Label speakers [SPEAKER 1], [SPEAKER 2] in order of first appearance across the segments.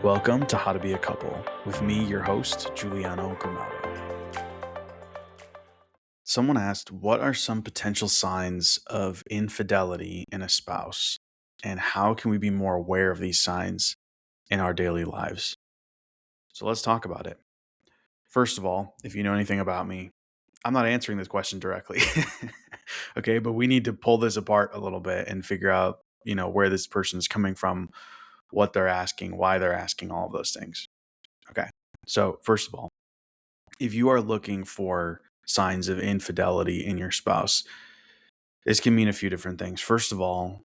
[SPEAKER 1] Welcome to How to Be a Couple with me, your host, Giuliano Gramado. Someone asked, what are some potential signs of infidelity in a spouse? And how can we be more aware of these signs in our daily lives? So let's talk about it. First of all, if you know anything about me, I'm not answering this question directly. Okay, but we need to pull this apart a little bit and figure out, where this person is coming from, what they're asking, why they're asking, all of those things. Okay. So, first of all, if you are looking for signs of infidelity in your spouse, this can mean a few different things. First of all,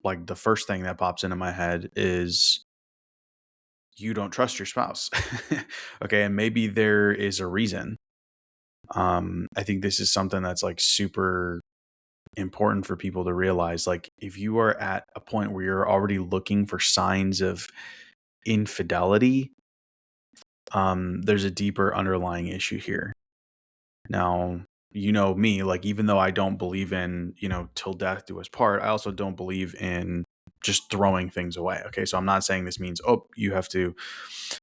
[SPEAKER 1] like the first thing that pops into my head is you don't trust your spouse. Okay. And maybe there is a reason. I think this is something that's like super important for people to realize. Like, if you are at a point where you're already looking for signs of infidelity, there's a deeper underlying issue here. Now, you know me, like, even though I don't believe in, till death do us part, I also don't believe in just throwing things away. Okay. So I'm not saying this means, oh, you have to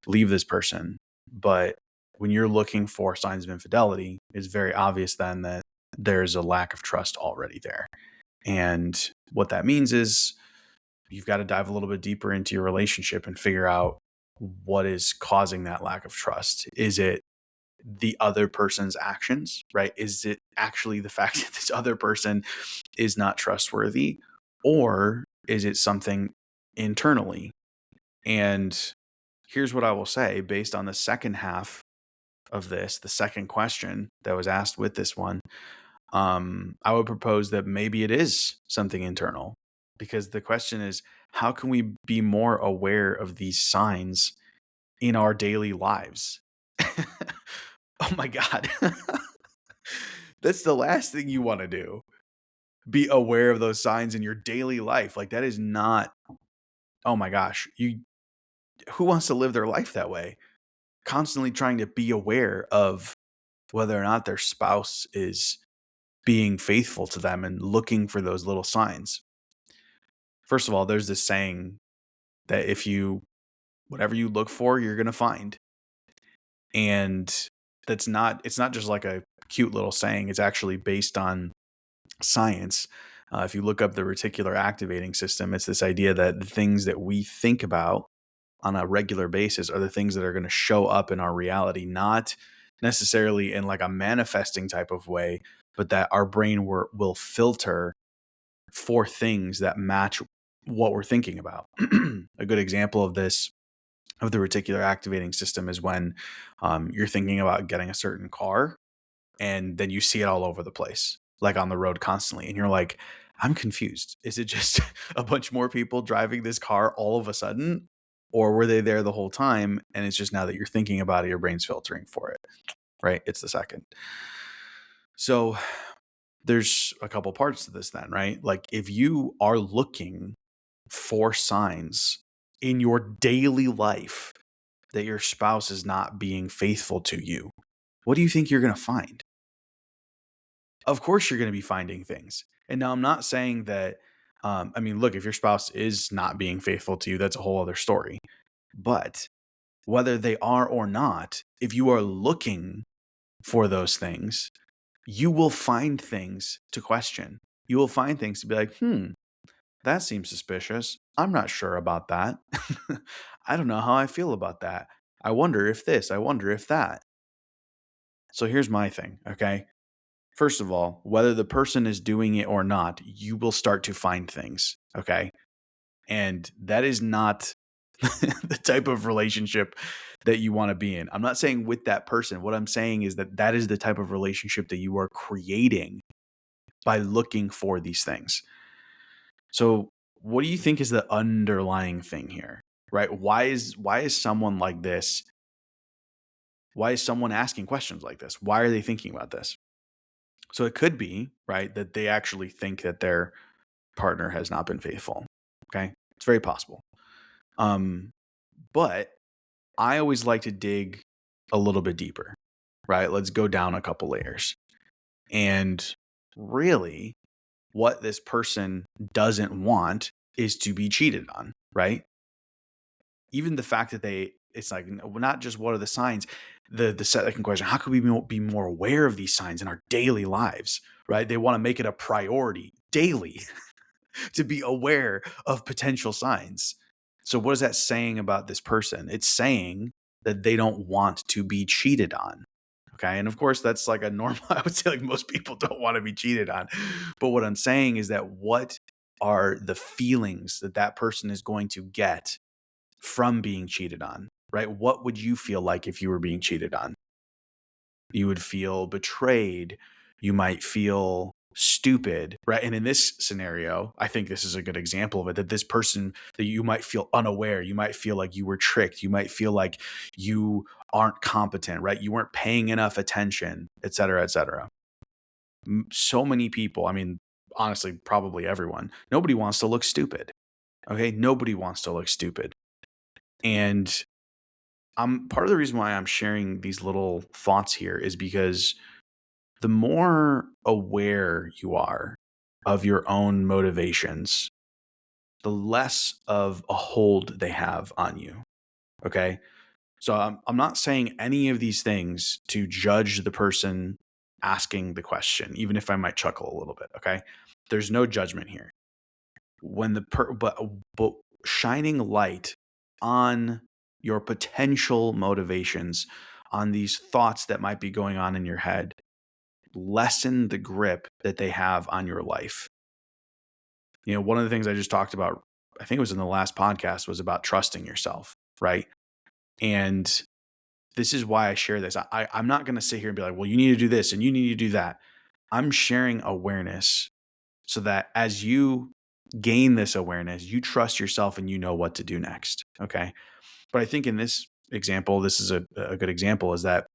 [SPEAKER 1] leave this person. But when you're looking for signs of infidelity, it's very obvious then that there's a lack of trust already there. And what that means is you've got to dive a little bit deeper into your relationship and figure out what is causing that lack of trust. Is it the other person's actions, right? Is it actually the fact that this other person is not trustworthy, or is it something internally? And here's what I will say based on the second half of this, the second question that was asked with this one. I would propose that maybe it is something internal, because the question is, how can we be more aware of these signs in our daily lives? Oh my God. That's the last thing you want to do. Be aware of those signs in your daily life. Like, that is not, oh my gosh, who wants to live their life that way? Constantly trying to be aware of whether or not their spouse is being faithful to them and looking for those little signs. First of all, there's this saying that whatever you look for, you're going to find. And it's not just like a cute little saying. It's actually based on science. If you look up the reticular activating system, it's this idea that the things that we think about on a regular basis are the things that are going to show up in our reality, not necessarily in like a manifesting type of way, but that our brain will filter for things that match what we're thinking about. A good example of this, of the reticular activating system, is when you're thinking about getting a certain car and then you see it all over the place, like on the road constantly. And you're like, I'm confused. Is it just a bunch more people driving this car all of a sudden? Or were they there the whole time? And it's just now that you're thinking about it, your brain's filtering for it, right? It's the second. So there's a couple parts to this then, right? Like, if you are looking for signs in your daily life that your spouse is not being faithful to you, what do you think you're going to find? Of course, you're going to be finding things. And now I'm not saying that, look, if your spouse is not being faithful to you, that's a whole other story. But whether they are or not, if you are looking for those things, you will find things to question. You will find things to be like, that seems suspicious. I'm not sure about that. I don't know how I feel about that. I wonder if this, I wonder if that. So here's my thing, okay? First of all, whether the person is doing it or not, you will start to find things, okay? And that is not the type of relationship that you want to be in. I'm not saying with that person. What I'm saying is that that is the type of relationship that you are creating by looking for these things. So, what do you think is the underlying thing here? Right? Why is someone like this? Why is someone asking questions like this? Why are they thinking about this? So it could be, right, that they actually think that their partner has not been faithful. Okay? It's very possible. Um but I always like to dig a little bit deeper, right? Let's go down a couple layers. And really, what this person doesn't want is to be cheated on, right? even the fact that it's like not just what are the signs, the second question, how can we be more aware of these signs in our daily lives, right? They want to make it a priority daily to be aware of potential signs. So what is that saying about this person? It's saying that they don't want to be cheated on. Okay. And of course, that's like a normal, I would say like most people don't want to be cheated on. But what I'm saying is that what are the feelings that that person is going to get from being cheated on, right? What would you feel like if you were being cheated on? You would feel betrayed. You might feel stupid, right? And in this scenario, I think this is a good example of it, that this person, that you might feel unaware, you might feel like you were tricked, you might feel like you aren't competent, right? You weren't paying enough attention, et cetera, et cetera. So many people, I mean, honestly, probably everyone, nobody wants to look stupid. Okay. Nobody wants to look stupid. And part of the reason why I'm sharing these little thoughts here is because the more aware you are of your own motivations, the less of a hold they have on you. Okay. So I'm not saying any of these things to judge the person asking the question, even if I might chuckle a little bit. Okay. There's no judgment here. When but shining light on your potential motivations, on these thoughts that might be going on in your head, lessen the grip that they have on your life. You know, one of the things I just talked about, I think it was in the last podcast, was about trusting yourself, right? And this is why I share this. I'm not going to sit here and be like, well, you need to do this and you need to do that. I'm sharing awareness so that as you gain this awareness, you trust yourself and you know what to do next. Okay. But I think in this example, this is a good example, is that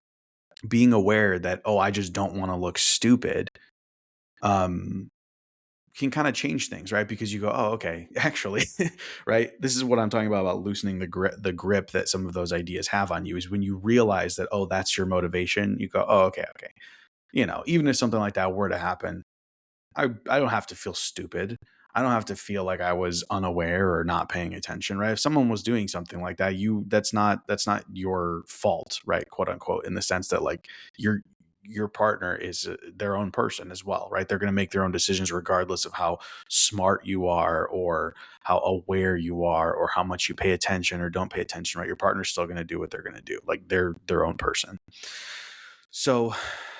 [SPEAKER 1] being aware that, oh, I just don't want to look stupid, um, can kind of change things, right? Because you go, oh, okay, actually, right? This is what I'm talking about loosening the grip that some of those ideas have on you, is when you realize that, oh, that's your motivation, you go, oh, okay, okay. You know, even if something like that were to happen, I don't have to feel stupid. I don't have to feel like I was unaware or not paying attention, right? If someone was doing something like that, that's not your fault, right? Quote unquote, in the sense that like your partner is their own person as well, right? They're going to make their own decisions regardless of how smart you are or how aware you are or how much you pay attention or don't pay attention, right? Your partner's still going to do what they're going to do. Like they're their own person. So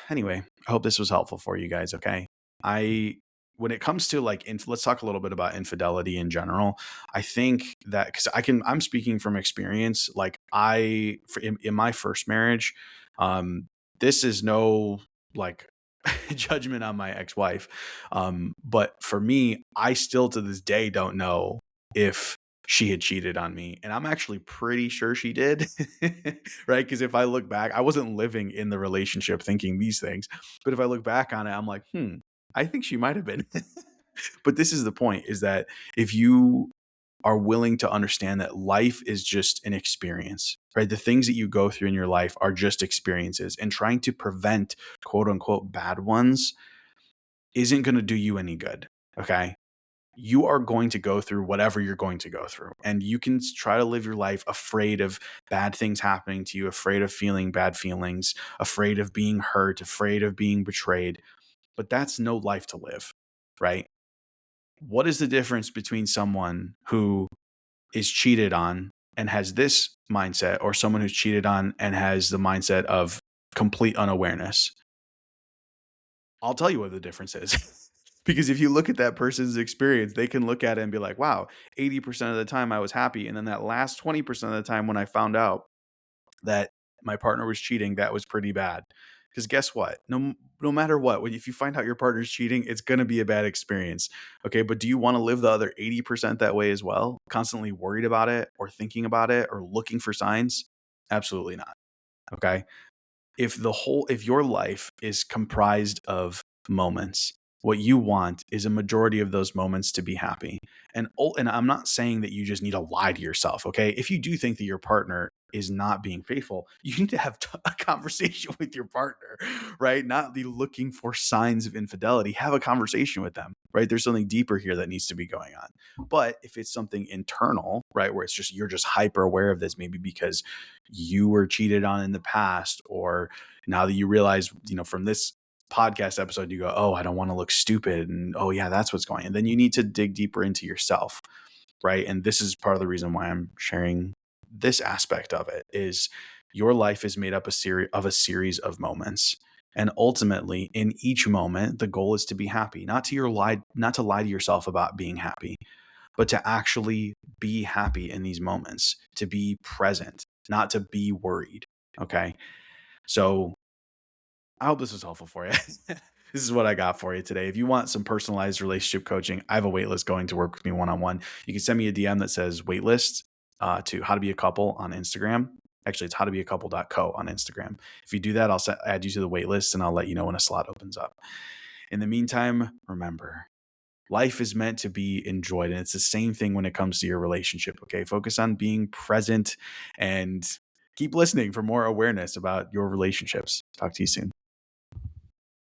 [SPEAKER 1] anyway, I hope this was helpful for you guys. Okay. I, when it comes to like, let's talk a little bit about infidelity in general. I think that because I'm speaking from experience. Like in my first marriage, um, this is no like judgment on my ex-wife. But for me, I still to this day don't know if she had cheated on me. And I'm actually pretty sure she did. Right. Because if I look back, I wasn't living in the relationship thinking these things. But if I look back on it, I'm like, I think she might have been. But this is the point, is that if you are willing to understand that life is just an experience, right? The things that you go through in your life are just experiences, and trying to prevent quote unquote bad ones isn't going to do you any good. Okay. You are going to go through whatever you're going to go through, and you can try to live your life afraid of bad things happening to you, afraid of feeling bad feelings, afraid of being hurt, afraid of being betrayed. But that's no life to live, right? What is the difference between someone who is cheated on and has this mindset, or someone who's cheated on and has the mindset of complete unawareness? I'll tell you what the difference is. Because if you look at that person's experience, they can look at it and be like, wow, 80% of the time I was happy. And then that last 20% of the time when I found out that my partner was cheating, that was pretty bad. Because guess what? No matter what, if you find out your partner's cheating, it's going to be a bad experience. Okay. But do you want to live the other 80% that way as well? Constantly worried about it or thinking about it or looking for signs? Absolutely not. Okay. If your life is comprised of moments, what you want is a majority of those moments to be happy. And I'm not saying that you just need to lie to yourself. Okay. If you do think that your partner is not being faithful, you need to have a conversation with your partner, right? Not be looking for signs of infidelity. Have a conversation with them, right? There's something deeper here that needs to be going on. But if it's something internal, right, where it's just you're just hyper aware of this, maybe because you were cheated on in the past, or now that you realize, from this podcast episode, you go, oh, I don't want to look stupid. And oh, yeah, that's what's going on. And then you need to dig deeper into yourself, right? And this is part of the reason why I'm sharing this aspect of it is your life is made up of a series of moments. And ultimately, in each moment, the goal is to be happy, not to lie to yourself about being happy, but to actually be happy in these moments, to be present, not to be worried. Okay. So I hope this was helpful for you. This is what I got for you today. If you want some personalized relationship coaching, I have a waitlist going to work with me one-on-one. You can send me a DM that says waitlist to How to Be a Couple on Instagram. Actually, it's howtobeacouple.co on Instagram. If you do that, I'll add you to the waitlist and I'll let you know when a slot opens up. In the meantime, remember, life is meant to be enjoyed. And it's the same thing when it comes to your relationship. Okay. Focus on being present and keep listening for more awareness about your relationships. Talk to you soon.